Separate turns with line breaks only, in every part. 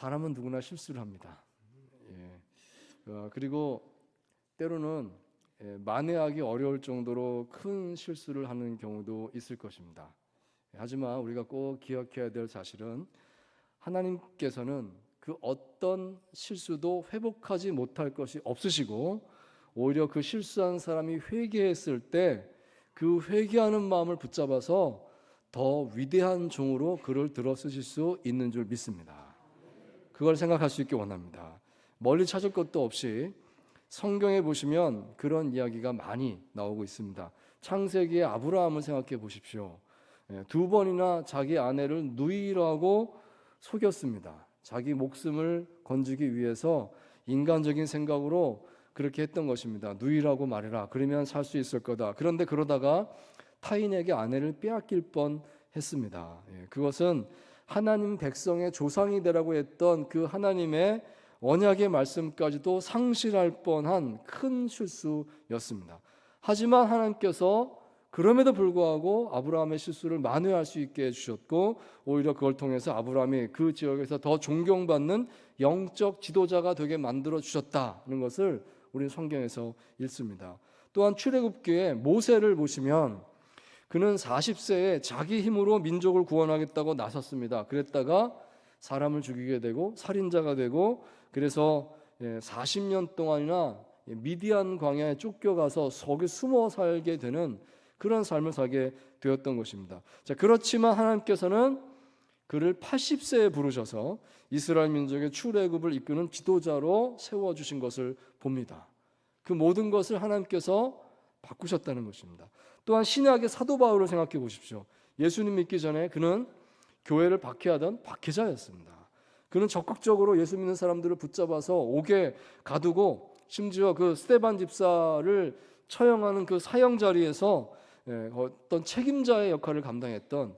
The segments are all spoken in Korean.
사람은 누구나 실수를 합니다. 그리고 때로는 만회하기 어려울 정도로 큰 실수를 하는 경우도 있을 것입니다. 하지만 우리가 꼭 기억해야 될 사실은 하나님께서는 그 어떤 실수도 회복하지 못할 것이 없으시고, 오히려 그 실수한 사람이 회개했을 때 그 회개하는 마음을 붙잡아서 더 위대한 종으로 그를 들어 쓰실 수 있는 줄 믿습니다. 그걸 생각할 수 있게 원합니다. 멀리 찾을 것도 없이 성경에 보시면 그런 이야기가 많이 나오고 있습니다. 창세기의 아브라함을 생각해 보십시오. 2번이나 자기 아내를 누이라고 속였습니다. 자기 목숨을 건지기 위해서 인간적인 생각으로 그렇게 했던 것입니다. 누이라고 말해라. 그러면 살 수 있을 거다. 그런데 그러다가 타인에게 아내를 빼앗길 뻔했습니다. 그것은 하나님 백성의 조상이 되라고 했던 그 하나님의 언약의 말씀까지도 상실할 뻔한 큰 실수였습니다. 하지만 하나님께서 그럼에도 불구하고 아브라함의 실수를 만회할 수 있게 해주셨고, 오히려 그걸 통해서 아브라함이 그 지역에서 더 존경받는 영적 지도자가 되게 만들어 주셨다는 것을 우리는 성경에서 읽습니다. 또한 출애굽기에 모세를 보시면 그는 40세에 자기 힘으로 민족을 구원하겠다고 나섰습니다. 그랬다가 사람을 죽이게 되고 살인자가 되고, 그래서 40년 동안이나 미디안 광야에 쫓겨가서 거기 숨어 살게 되는 그런 삶을 살게 되었던 것입니다. 자, 그렇지만 하나님께서는 그를 80세에 부르셔서 이스라엘 민족의 출애굽을 이끄는 지도자로 세워주신 것을 봅니다. 그 모든 것을 하나님께서 바꾸셨다는 것입니다. 또한 신약의 사도 바울을 생각해 보십시오. 예수님 믿기 전에 그는 교회를 박해하던 박해자였습니다. 그는 적극적으로 예수 믿는 사람들을 붙잡아서 옥에 가두고, 심지어 그 스데반 집사를 처형하는 그 사형 자리에서 어떤 책임자의 역할을 감당했던,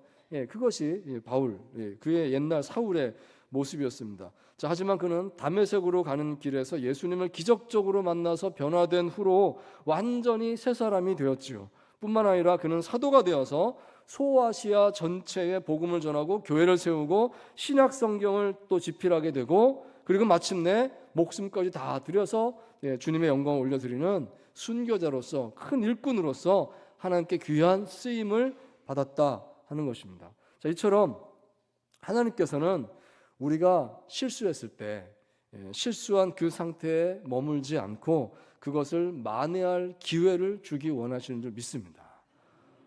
그것이 바울, 그의 옛날 사울의 모습이었습니다. 자, 하지만 그는 다메섹으로 가는 길에서 예수님을 기적적으로 만나서 변화된 후로 완전히 새 사람이 되었지요. 뿐만 아니라 그는 사도가 되어서 소아시아 전체에 복음을 전하고 교회를 세우고 신약 성경을 또 집필하게 되고, 그리고 마침내 목숨까지 다 들여서 주님의 영광을 올려드리는 순교자로서, 큰 일꾼으로서 하나님께 귀한 쓰임을 받았다 하는 것입니다. 자, 이처럼 하나님께서는 우리가 실수했을 때 실수한 그 상태에 머물지 않고 그것을 만회할 기회를 주기 원하시는 줄 믿습니다.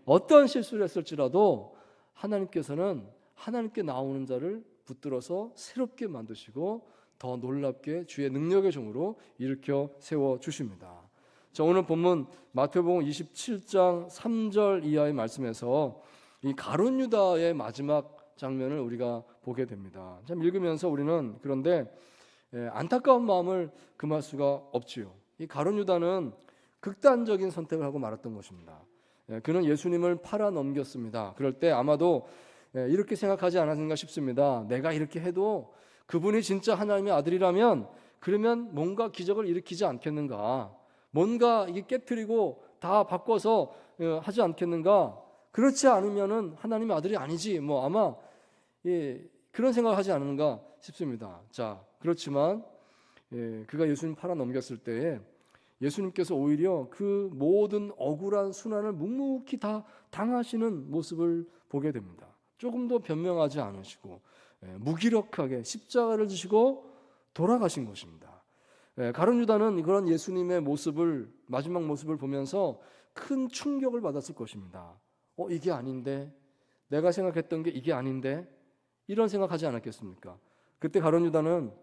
어떤 실수를 했을지라도 하나님께서는 하나님께 나오는 자를 붙들어서 새롭게 만드시고 더 놀랍게 주의 능력의 종으로 일으켜 세워주십니다. 자, 오늘 본문 마태복음 27장 3절 이하의 말씀에서 이 가룟 유다의 마지막 장면을 우리가 보게 됩니다. 참 읽으면서 우리는 그런데 안타까운 마음을 금할 수가 없지요. 이 가룟 유다는 극단적인 선택을 하고 말았던 것입니다. 그는 예수님을 팔아 넘겼습니다. 그럴 때 아마도 이렇게 생각하지 않았는가 싶습니다. 내가 이렇게 해도 그분이 진짜 하나님의 아들이라면 그러면 뭔가 기적을 일으키지 않겠는가, 뭔가 이게 깨트리고 다 바꿔서 하지 않겠는가, 그렇지 않으면은 하나님의 아들이 아니지, 아마 그런 생각을 하지 않는가 싶습니다. 자, 그렇지만 그가 예수님 팔아 넘겼을 때에 예수님께서 오히려 그 모든 억울한 순환을 묵묵히 다 당하시는 모습을 보게 됩니다. 조금도 변명하지 않으시고 무기력하게 십자가를 지시고 돌아가신 것입니다. 가룟 유다는 그런 예수님의 모습을, 마지막 모습을 보면서 큰 충격을 받았을 것입니다. 이게 아닌데, 내가 생각했던 게 이게 아닌데, 이런 생각하지 않았겠습니까? 그때 가룟 유다는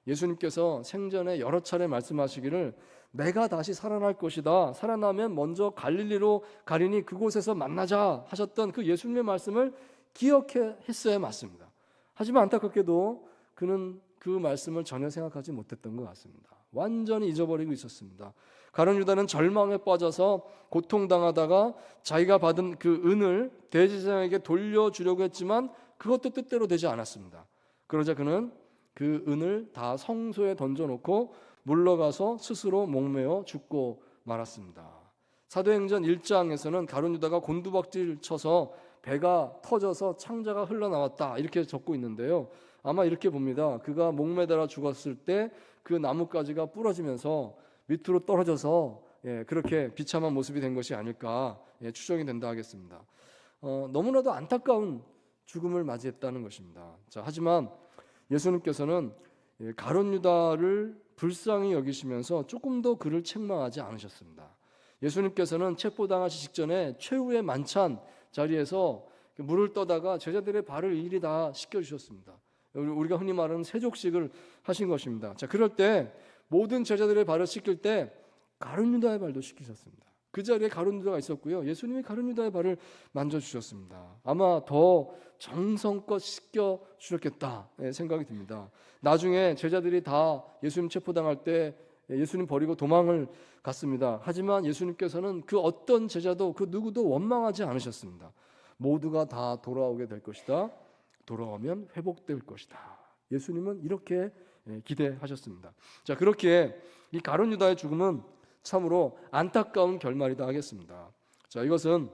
예수님께서 생전에 여러 차례 말씀하시기를 내가 다시 살아날 것이다, 살아나면 먼저 갈릴리로 가리니 그곳에서 만나자 하셨던 그 예수님의 말씀을 기억했어야 맞습니다. 하지만 안타깝게도 그는 그 말씀을 전혀 생각하지 못했던 것 같습니다. 완전히 잊어버리고 있었습니다. 가룟 유다는 절망에 빠져서 고통당하다가 자기가 받은 그 은을 대제사장에게 돌려주려고 했지만 그것도 뜻대로 되지 않았습니다. 그러자 그는 그 은을 다 성소에 던져놓고 물러가서 스스로 목매어 죽고 말았습니다. 사도행전 1장에서는 가룟 유다가 곤두박질 쳐서 배가 터져서 창자가 흘러나왔다, 이렇게 적고 있는데요. 아마 이렇게 봅니다. 그가 목매달아 죽었을 때 그 나뭇가지가 부러지면서 밑으로 떨어져서 그렇게 비참한 모습이 된 것이 아닐까 추정이 된다 하겠습니다. 너무나도 안타까운 죽음을 맞이했다는 것입니다. 자, 하지만 예수님께서는 가룟 유다를 불쌍히 여기시면서 조금 더 그를 책망하지 않으셨습니다. 예수님께서는 체포당하시 직전에 최후의 만찬 자리에서 물을 떠다가 제자들의 발을 일일이 다 씻겨주셨습니다. 우리가 흔히 말하는 세족식을 하신 것입니다. 자, 그럴 때 모든 제자들의 발을 씻길 때 가룟 유다의 발도 씻기셨습니다. 그 자리에 가룟 유다가 있었고요. 예수님이 가룟 유다의 발을 만져주셨습니다. 아마 더 정성껏 씻겨주셨겠다 생각이 듭니다. 나중에 제자들이 다 예수님 체포당할 때 예수님 버리고 도망을 갔습니다. 하지만 예수님께서는 그 어떤 제자도 그 누구도 원망하지 않으셨습니다. 모두가 다 돌아오게 될 것이다. 돌아오면 회복될 것이다. 예수님은 이렇게 기대하셨습니다. 자, 그렇게 이 가룟 유다의 죽음은 참으로 안타까운 결말이다 하겠습니다. 자, 이것은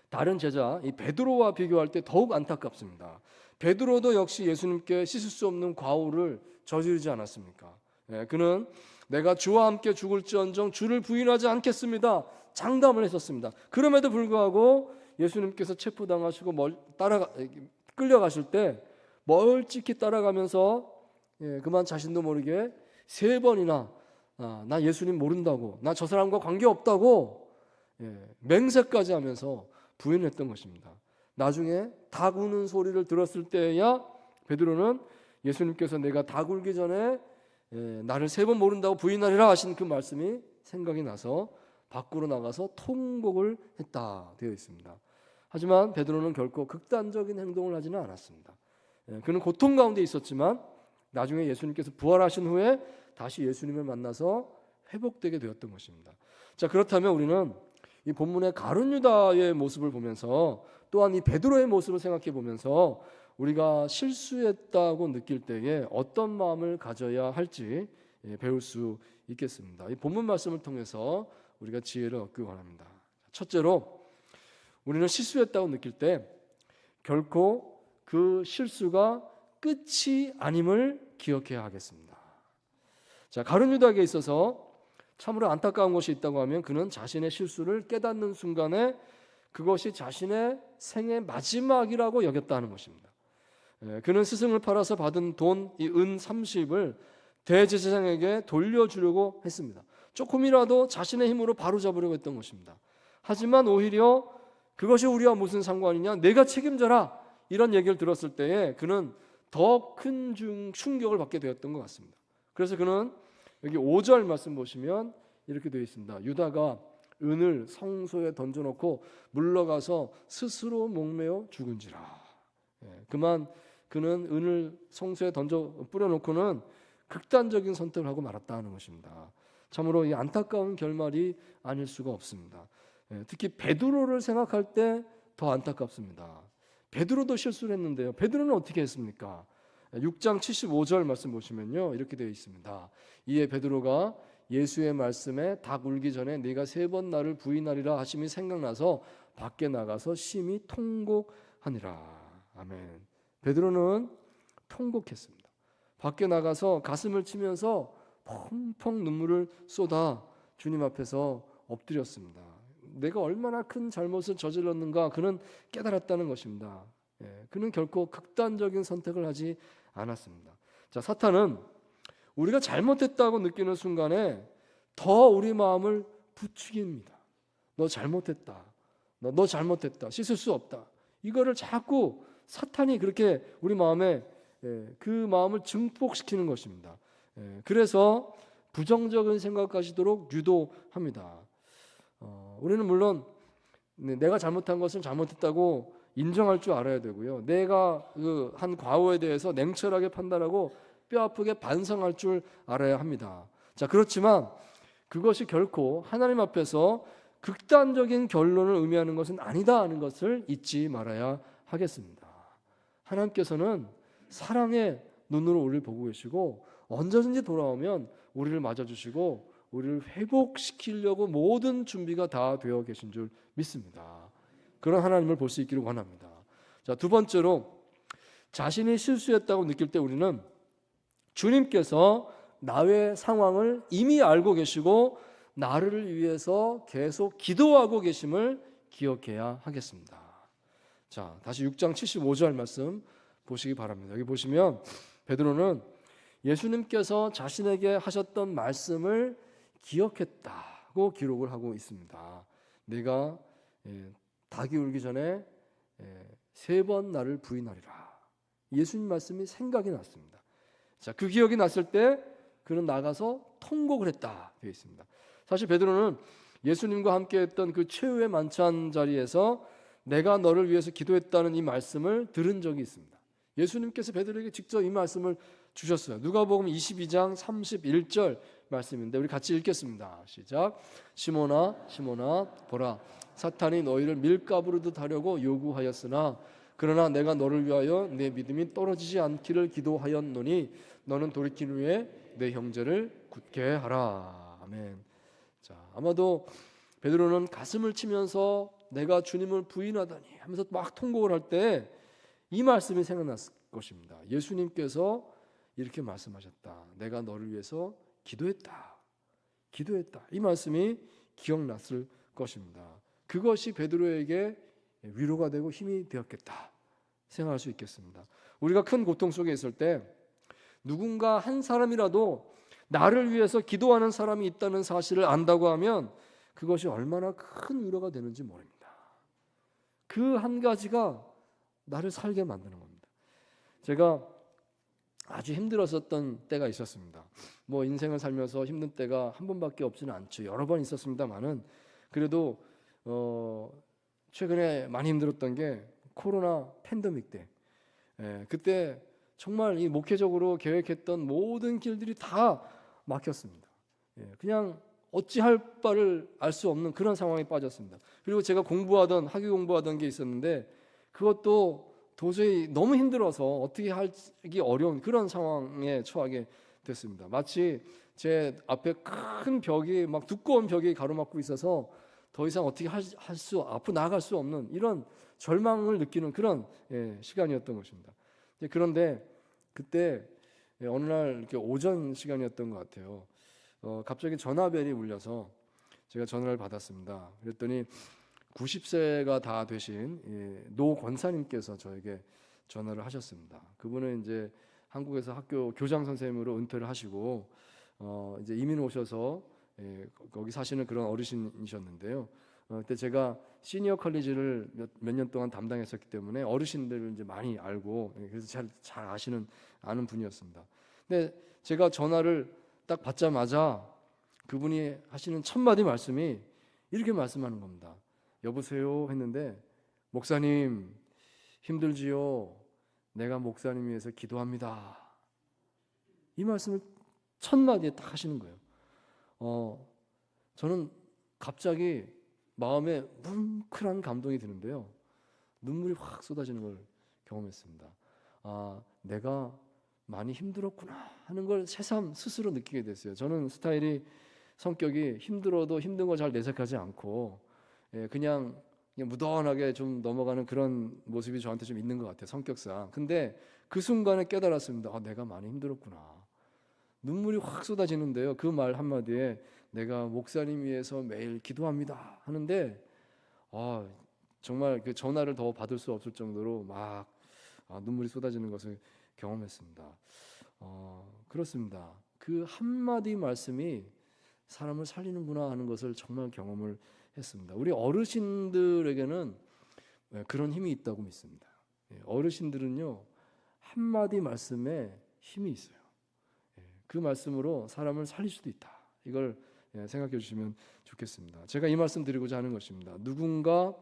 다른 제자 이 베드로와 비교할 때 더욱 안타깝습니다. 베드로도 역시 예수님께 씻을 수 없는 과오를 저지르지 않았습니까? 그는 내가 주와 함께 죽을지언정 주를 부인하지 않겠습니다. 장담을 했었습니다. 그럼에도 불구하고 예수님께서 체포당하시고 끌려가실 때 멀찍이 따라가면서 그만 자신도 모르게 3번이나 나 예수님 모른다고, 나 저 사람과 관계없다고 맹세까지 하면서 부인했던 것입니다. 나중에 닭 우는 소리를 들었을 때야 베드로는 예수님께서 내가 닭 울기 전에 나를 3번 모른다고 부인하리라 하신 그 말씀이 생각이 나서 밖으로 나가서 통곡을 했다 되어 있습니다. 하지만 베드로는 결코 극단적인 행동을 하지는 않았습니다. 그는 고통 가운데 있었지만 나중에 예수님께서 부활하신 후에 다시 예수님을 만나서 회복되게 되었던 것입니다. 자, 그렇다면 우리는 이 본문의 가룟 유다의 모습을 보면서 또한 이 베드로의 모습을 생각해 보면서 우리가 실수했다고 느낄 때에 어떤 마음을 가져야 할지 배울 수 있겠습니다. 이 본문 말씀을 통해서 우리가 지혜를 얻기 원합니다. 첫째로 우리는 실수했다고 느낄 때 결코 그 실수가 끝이 아님을 기억해야 하겠습니다. 자, 가룟 유다에게 있어서 참으로 안타까운 것이 있다고 하면 그는 자신의 실수를 깨닫는 순간에 그것이 자신의 생의 마지막이라고 여겼다는 것입니다. 그는 스승을 팔아서 받은 돈, 이 은 30을 대제사장에게 돌려주려고 했습니다. 조금이라도 자신의 힘으로 바로잡으려고 했던 것입니다. 하지만 오히려 그것이 우리와 무슨 상관이냐, 내가 책임져라, 이런 얘기를 들었을 때에 그는 더 큰 충격을 받게 되었던 것 같습니다. 그래서 그는 여기 5절 말씀 보시면 이렇게 되어 있습니다. 유다가 은을 성소에 던져놓고 물러가서 스스로 목매어 죽은지라. 그만 그는 은을 성소에 던져 뿌려놓고는 극단적인 선택을 하고 말았다는 것입니다. 참으로 이 안타까운 결말이 아닐 수가 없습니다. 특히 베드로를 생각할 때 더 안타깝습니다. 베드로도 실수를 했는데요. 베드로는 어떻게 했습니까? 6장 75절 말씀 보시면요, 이렇게 되어 있습니다. 이에 베드로가 예수의 말씀에 닭 울기 전에 네가 3번 나를 부인하리라 하심이 생각나서 밖에 나가서 심히 통곡하니라. 아멘. 베드로는 통곡했습니다. 밖에 나가서 가슴을 치면서 펑펑 눈물을 쏟아 주님 앞에서 엎드렸습니다. 내가 얼마나 큰 잘못을 저질렀는가 그는 깨달았다는 것입니다. 그는 결코 극단적인 선택을 하지 않았습니다. 자, 사탄은 우리가 잘못했다고 느끼는 순간에 더 우리 마음을 부추깁니다. 너 잘못했다. 너 잘못했다. 씻을 수 없다. 이거를 자꾸 사탄이 그렇게 우리 마음에 그 마음을 증폭시키는 것입니다. 그래서 부정적인 생각하시도록 유도합니다. 우리는 물론 내가 잘못한 것은 잘못했다고 인정할 줄 알아야 되고요. 내가 그 한 과오에 대해서 냉철하게 판단하고 뼈아프게 반성할 줄 알아야 합니다. 자, 그렇지만 그것이 결코 하나님 앞에서 극단적인 결론을 의미하는 것은 아니다 하는 것을 잊지 말아야 하겠습니다. 하나님께서는 사랑의 눈으로 우리를 보고 계시고 언제든지 돌아오면 우리를 맞아주시고 우리를 회복시키려고 모든 준비가 다 되어 계신 줄 믿습니다. 그런 하나님을 볼 수 있기를 원합니다. 자, 두 번째로 자신이 실수했다고 느낄 때 우리는 주님께서 나의 상황을 이미 알고 계시고 나를 위해서 계속 기도하고 계심을 기억해야 하겠습니다. 자, 다시 6장 75절 말씀 보시기 바랍니다. 여기 보시면 베드로는 예수님께서 자신에게 하셨던 말씀을 기억했다고 기록을 하고 있습니다. 내가 닭이 울기 전에 3번 나를 부인하리라. 예수님 말씀이 생각이 났습니다. 자, 그 기억이 났을 때 그는 나가서 통곡을 했다 되어 있습니다. 사실 베드로는 예수님과 함께 했던 그 최후의 만찬 자리에서 내가 너를 위해서 기도했다는 이 말씀을 들은 적이 있습니다. 예수님께서 베드로에게 직접 이 말씀을 주셨어요. 누가복음 22장 31절 말씀인데 우리 같이 읽겠습니다. 시작. 시몬아 시몬아 보라, 사탄이 너희를 밀가부르듯 하려고 요구하였으나 그러나 내가 너를 위하여 내 믿음이 떨어지지 않기를 기도하였노니 너는 돌이킨 후에 내 형제를 굳게 하라. 아멘. 자, 아마도 베드로는 가슴을 치면서 내가 주님을 부인하다니 하면서 막 통곡을 할 때 이 말씀이 생각났을 것입니다. 예수님께서 이렇게 말씀하셨다. 내가 너를 위해서 기도했다. 이 말씀이 기억났을 것입니다. 그것이 베드로에게 위로가 되고 힘이 되었겠다 생각할 수 있겠습니다. 우리가 큰 고통 속에 있을 때 누군가 한 사람이라도 나를 위해서 기도하는 사람이 있다는 사실을 안다고 하면 그것이 얼마나 큰 위로가 되는지 모릅니다. 그 한 가지가 나를 살게 만드는 겁니다. 제가 아주 힘들었었던 때가 있었습니다. 뭐 인생을 살면서 힘든 때가 한 번밖에 없지는 않죠. 여러 번 있었습니다만은 그래도 최근에 많이 힘들었던 게 코로나 팬데믹 때, 그때 정말 이 목회적으로 계획했던 모든 길들이 다 막혔습니다. 그냥 어찌할 바를 알 수 없는 그런 상황에 빠졌습니다. 그리고 제가 학위 공부하던 게 있었는데 그것도 도저히 너무 힘들어서 어떻게 하기 어려운 그런 상황에 처하게 됐습니다. 마치 제 앞에 큰 벽이 막 두꺼운 벽이 가로막고 있어서 더 이상 어떻게 앞으로 나아갈 수 없는 이런 절망을 느끼는 그런 시간이었던 것입니다. 그런데 그때 어느 날 이렇게 오전 시간이었던 것 같아요. 갑자기 전화벨이 울려서 제가 전화를 받았습니다. 그랬더니 90세가 다 되신 노 권사님께서 저에게 전화를 하셨습니다. 그분은 이제 한국에서 학교 교장 선생님으로 은퇴를 하시고 이제 이민 오셔서 거기 사시는 그런 어르신이셨는데요. 그때 제가 시니어 컬리지를 몇 년 동안 담당했었기 때문에 어르신들을 이제 많이 알고 그래서 잘 아는 분이었습니다. 근데 제가 전화를 딱 받자마자 그분이 하시는 첫 마디 말씀이 이렇게 말씀하는 겁니다. 여보세요 했는데 목사님 힘들지요? 내가 목사님 위해서 기도합니다. 이 말씀을 첫 마디에 딱 하시는 거예요. 저는 갑자기 마음에 뭉클한 감동이 드는데요. 눈물이 확 쏟아지는 걸 경험했습니다. 내가 많이 힘들었구나 하는 걸 새삼 스스로 느끼게 됐어요. 저는 성격이 힘들어도 힘든 거 잘 내색하지 않고 그냥 무던하게 좀 넘어가는 그런 모습이 저한테 좀 있는 것 같아요. 성격상. 근데 그 순간에 깨달았습니다. 내가 많이 힘들었구나. 눈물이 확 쏟아지는데요. 그 말 한마디에 내가 목사님 위해서 매일 기도합니다 하는데 정말 그 전화를 더 받을 수 없을 정도로 막 눈물이 쏟아지는 것을 경험했습니다. 그렇습니다. 그 한마디 말씀이 사람을 살리는구나 하는 것을 정말 경험을 했습니다. 우리 어르신들에게는 그런 힘이 있다고 믿습니다. 어르신들은요 한마디 말씀에 힘이 있어요. 그 말씀으로 사람을 살릴 수도 있다. 이걸 생각해 주시면 좋겠습니다. 제가 이 말씀 드리고자 하는 것입니다. 누군가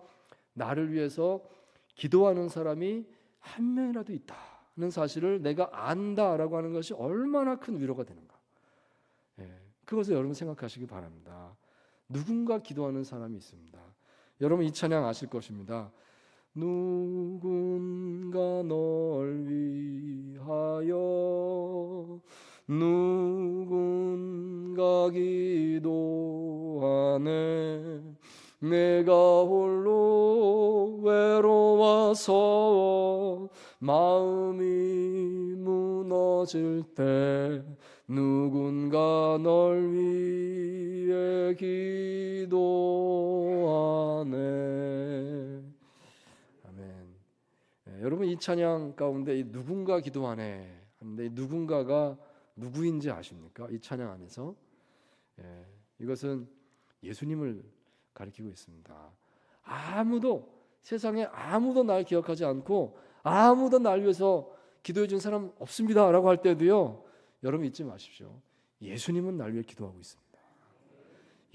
나를 위해서 기도하는 사람이 한 명이라도 있다는 사실을 내가 안다라고 하는 것이 얼마나 큰 위로가 되는가. 그것을 여러분 생각하시기 바랍니다. 누군가 기도하는 사람이 있습니다. 여러분 이 찬양 아실 것입니다. 누군가 널 위하여 누군가 기도하네 내가 홀로 외로워서 마음이 무너질 때 누군가 널 위해 기도하네. 아멘. 여러분, 이 찬양 가운데 이 누군가 기도하네 하는데 이 누군가가 누구인지 아십니까? 이 찬양 안에서 이것은 예수님을 가리키고 있습니다. 세상에 아무도 날 기억하지 않고 아무도 날 위해서 기도해 준 사람 없습니다 라고 할 때도요, 여러분 잊지 마십시오. 예수님은 날 위해 기도하고 있습니다.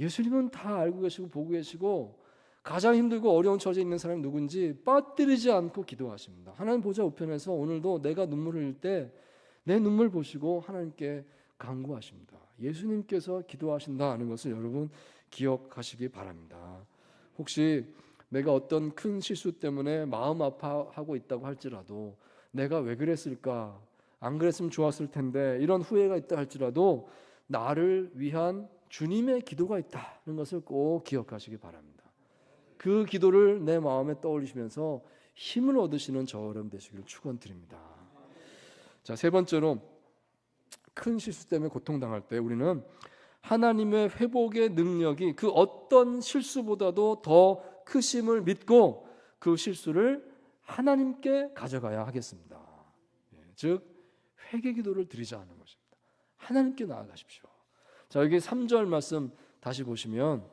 예수님은 다 알고 계시고 보고 계시고 가장 힘들고 어려운 처지에 있는 사람이 누군지 빠뜨리지 않고 기도하십니다. 하나님 보좌 우편에서 오늘도 내가 눈물을 흘릴 때 내 눈물 보시고 하나님께 간구하십니다. 예수님께서 기도하신다는 것을 여러분 기억하시기 바랍니다. 혹시 내가 어떤 큰 실수 때문에 마음 아파하고 있다고 할지라도 내가 왜 그랬을까? 안 그랬으면 좋았을 텐데 이런 후회가 있다 할지라도 나를 위한 주님의 기도가 있다는 것을 꼭 기억하시기 바랍니다. 그 기도를 내 마음에 떠올리시면서 힘을 얻으시는 저 여러분 되시기를 축원드립니다. 자, 세 번째로 큰 실수 때문에 고통당할 때 우리는 하나님의 회복의 능력이 그 어떤 실수보다도 더 크심을 믿고 그 실수를 하나님께 가져가야 하겠습니다. 즉 회개 기도를 드리자는 것입니다. 하나님께 나아가십시오. 자, 여기 3절 말씀 다시 보시면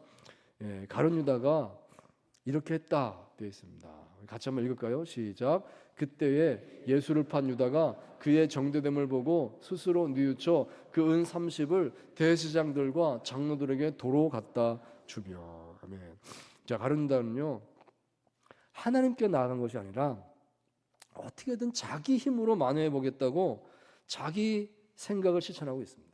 가룟 유다가 이렇게 했다 되어 있습니다. 같이 한번 읽을까요? 시작. 그때에 예수를 판 유다가 그의 정죄됨을 보고 스스로 뉘우쳐 그 은 30을 대제사장들과 장로들에게 도로 갖다 주며. 아멘. 자, 가룟 유다는요, 하나님께 나아간 것이 아니라 어떻게든 자기 힘으로 만회해 보겠다고 자기 생각을 실천하고 있습니다.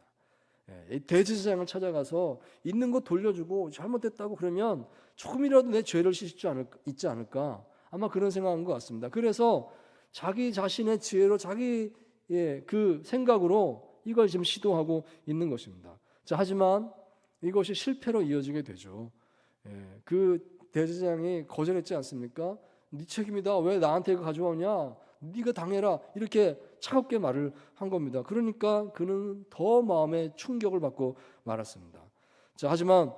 대제사장을 찾아가서 있는 거 돌려주고 잘못됐다고 그러면 조금이라도 내 죄를 씻지 있지 않을까, 아마 그런 생각한 것 같습니다. 그래서 자기 자신의 지혜로 자기 그 생각으로 이걸 지금 시도하고 있는 것입니다. 자, 하지만 이것이 실패로 이어지게 되죠. 그 대제사장이 거절했지 않습니까? 네 책임이다. 왜 나한테 이거 가져오냐? 네가 당해라. 이렇게 차갑게 말을 한 겁니다. 그러니까 그는 더 마음에 충격을 받고 말았습니다. 자, 하지만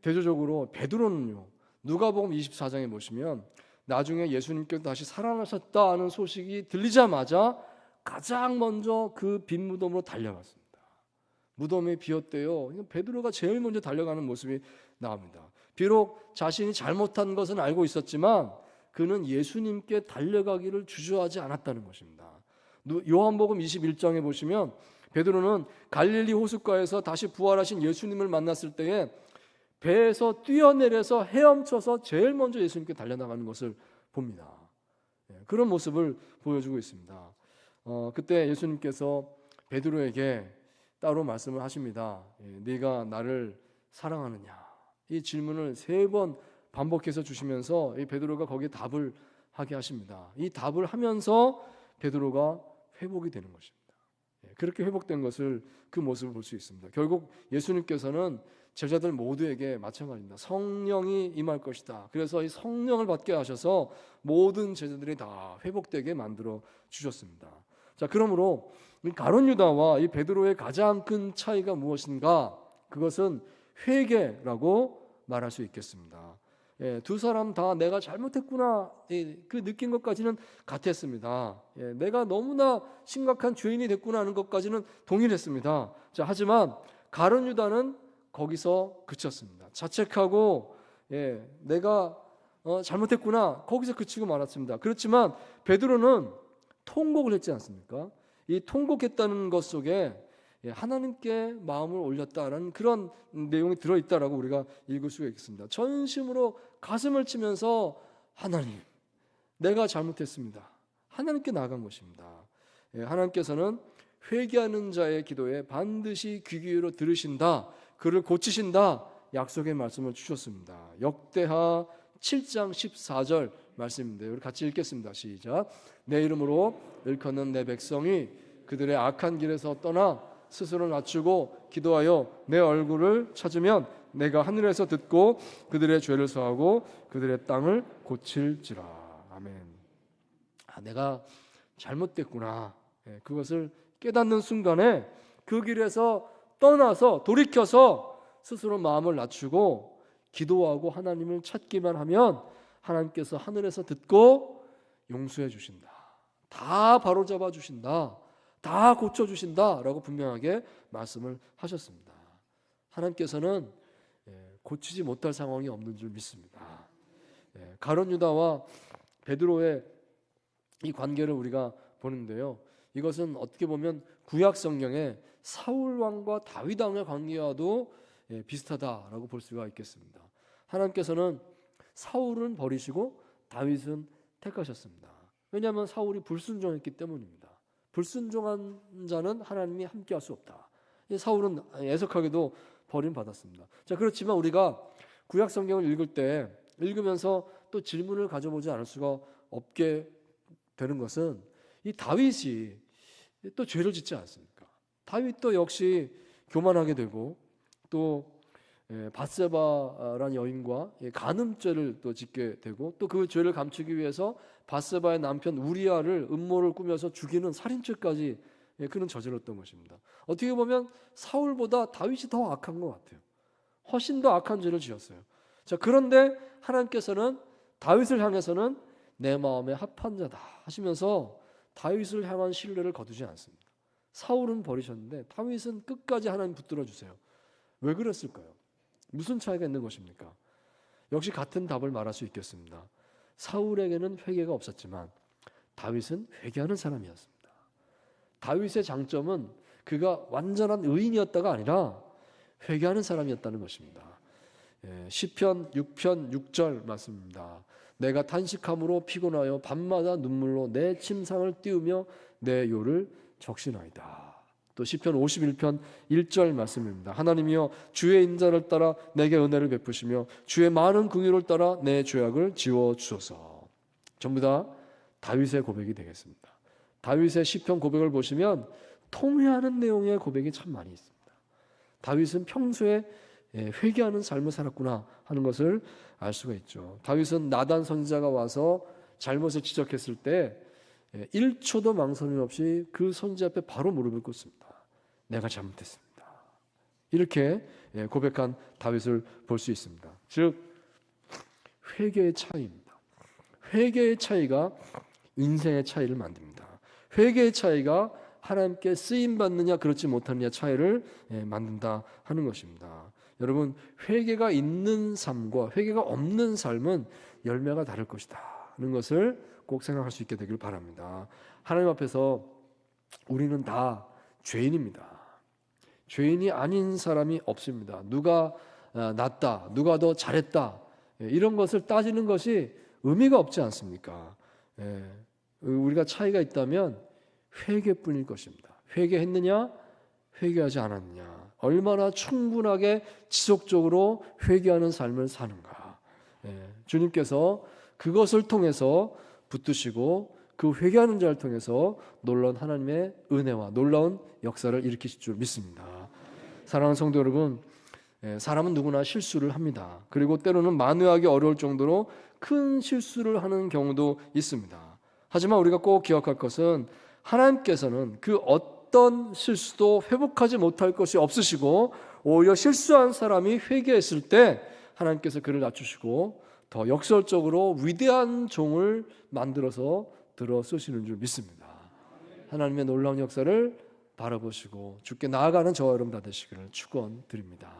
대조적으로 베드로는요, 누가복음 24장에 보시면 나중에 예수님께서 다시 살아나셨다는 소식이 들리자마자 가장 먼저 그 빈 무덤으로 달려갔습니다. 무덤이 비었대요. 베드로가 제일 먼저 달려가는 모습이 나옵니다. 비록 자신이 잘못한 것은 알고 있었지만 그는 예수님께 달려가기를 주저하지 않았다는 것입니다. 요한복음 21장에 보시면 베드로는 갈릴리 호숫가에서 다시 부활하신 예수님을 만났을 때에 배에서 뛰어내려서 헤엄쳐서 제일 먼저 예수님께 달려나가는 것을 봅니다. 그런 모습을 보여주고 있습니다. 그때 예수님께서 베드로에게 따로 말씀을 하십니다. 네가 나를 사랑하느냐? 이 질문을 3번 반복해서 주시면서 이 베드로가 거기에 답을 하게 하십니다. 이 답을 하면서 베드로가 회복이 되는 것입니다. 그렇게 회복된 것을 그 모습을 볼 수 있습니다. 결국 예수님께서는 제자들 모두에게 마찬가지입니다. 성령이 임할 것이다. 그래서 이 성령을 받게 하셔서 모든 제자들이 다 회복되게 만들어 주셨습니다. 자, 그러므로 가룟 유다와 이 베드로의 가장 큰 차이가 무엇인가? 그것은 회개라고 말할 수 있겠습니다. 두 사람 다 내가 잘못했구나 그 느낀 것까지는 같았습니다. 내가 너무나 심각한 죄인이 됐구나 하는 것까지는 동일했습니다. 자, 하지만 가룟 유다는 거기서 그쳤습니다. 자책하고 내가 잘못했구나 거기서 그치고 말았습니다. 그렇지만 베드로는 통곡을 했지 않습니까? 이 통곡했다는 것 속에 하나님께 마음을 올렸다라는 그런 내용이 들어있다라고 우리가 읽을 수가 있습니다. 전심으로 가슴을 치면서 하나님, 내가 잘못했습니다. 하나님께 나아간 것입니다. 하나님께서는 회개하는 자의 기도에 반드시 귀 기울여 들으신다, 그를 고치신다 약속의 말씀을 주셨습니다. 역대하 7장 14절 말씀인데 우리 같이 읽겠습니다. 시작. 내 이름으로 일컫는 내 백성이 그들의 악한 길에서 떠나 스스로 낮추고 기도하여 내 얼굴을 찾으면 내가 하늘에서 듣고 그들의 죄를 사하고 그들의 땅을 고칠지라. 아멘. 내가 잘못됐구나. 그것을 깨닫는 순간에 그 길에서 떠나서 돌이켜서 스스로 마음을 낮추고 기도하고 하나님을 찾기만 하면 하나님께서 하늘에서 듣고 용서해 주신다. 다 바로잡아 주신다. 다 고쳐주신다 라고 분명하게 말씀을 하셨습니다. 하나님께서는 고치지 못할 상황이 없는 줄 믿습니다. 가룟 유다와 베드로의 이 관계를 우리가 보는데요, 이것은 어떻게 보면 구약 성경의 사울 왕과 다윗 왕의 관계와도 비슷하다라고 볼 수가 있겠습니다. 하나님께서는 사울은 버리시고 다윗은 택하셨습니다. 왜냐하면 사울이 불순종했기 때문입니다. 불순종한 자는 하나님이 함께할 수 없다. 사울은 애석하게도 버림받았습니다. 자, 그렇지만 우리가 구약 성경을 읽을 때 읽으면서 또 질문을 가져보지 않을 수가 없게 되는 것은 이 다윗이 또 죄를 짓지 않습니까? 다윗도 역시 교만하게 되고 또 밧세바라는 여인과 간음죄를 또 짓게 되고 또 그 죄를 감추기 위해서 밧세바의 남편 우리아를 음모를 꾸며서 죽이는 살인죄까지 그는 저질렀던 것입니다. 어떻게 보면 사울보다 다윗이 더 악한 것 같아요. 훨씬 더 악한 죄를 지었어요. 자, 그런데 하나님께서는 다윗을 향해서는 내 마음에 합한 자다 하시면서 다윗을 향한 신뢰를 거두지 않습니다. 사울은 버리셨는데 다윗은 끝까지 하나님 붙들어 주세요. 왜 그랬을까요? 무슨 차이가 있는 것입니까? 역시 같은 답을 말할 수 있겠습니다. 사울에게는 회개가 없었지만 다윗은 회개하는 사람이었습니다. 다윗의 장점은 그가 완전한 의인이었다가 아니라 회개하는 사람이었다는 것입니다. 시편 6편 6절 말씀입니다. 내가 탄식함으로 피곤하여 밤마다 눈물로 내 침상을 띄우며 내 요를 적시나이다. 또 시편 51편 1절 말씀입니다. 하나님이여 주의 인자를 따라 내게 은혜를 베푸시며 주의 많은 긍휼을 따라 내 죄악을 지워 주소서. 전부 다 다윗의 고백이 되겠습니다. 다윗의 시편 고백을 보시면 통회하는 내용의 고백이 참 많이 있습니다. 다윗은 평소에 회개하는 삶을 살았구나 하는 것을 알 수가 있죠. 다윗은 나단 선지자가 와서 잘못을 지적했을 때 1초도 망설임 없이 그 선지자 앞에 바로 무릎을 꿇습니다. 내가 잘못했습니다. 이렇게 고백한 다윗을 볼 수 있습니다. 즉 회개의 차이입니다. 회개의 차이가 인생의 차이를 만듭니다. 회개의 차이가 하나님께 쓰임받느냐 그렇지 못하느냐 차이를 만든다 하는 것입니다. 여러분, 회개가 있는 삶과 회개가 없는 삶은 열매가 다를 것이다 하는 것을 꼭 생각할 수 있게 되길 바랍니다. 하나님 앞에서 우리는 다 죄인입니다. 죄인이 아닌 사람이 없습니다. 누가 낫다, 누가 더 잘했다, 이런 것을 따지는 것이 의미가 없지 않습니까? 우리가 차이가 있다면 회개뿐일 것입니다. 회개했느냐, 회개하지 않았느냐, 얼마나 충분하게 지속적으로 회개하는 삶을 사는가. 주님께서 그것을 통해서 붙드시고 그 회개하는 자를 통해서 놀라운 하나님의 은혜와 놀라운 역사를 일으키실 줄 믿습니다. 사랑하는 성도 여러분, 사람은 누구나 실수를 합니다. 그리고 때로는 만회하기 어려울 정도로 큰 실수를 하는 경우도 있습니다. 하지만 우리가 꼭 기억할 것은 하나님께서는 그 어떤 실수도 회복하지 못할 것이 없으시고 오히려 실수한 사람이 회개했을 때 하나님께서 그를 낮추시고 더 역설적으로 위대한 종을 만들어서 들어 쓰시는 줄 믿습니다. 하나님의 놀라운 역사를 바라보시고 주께 나아가는 저와 여러분 다 되시기를 축원드립니다.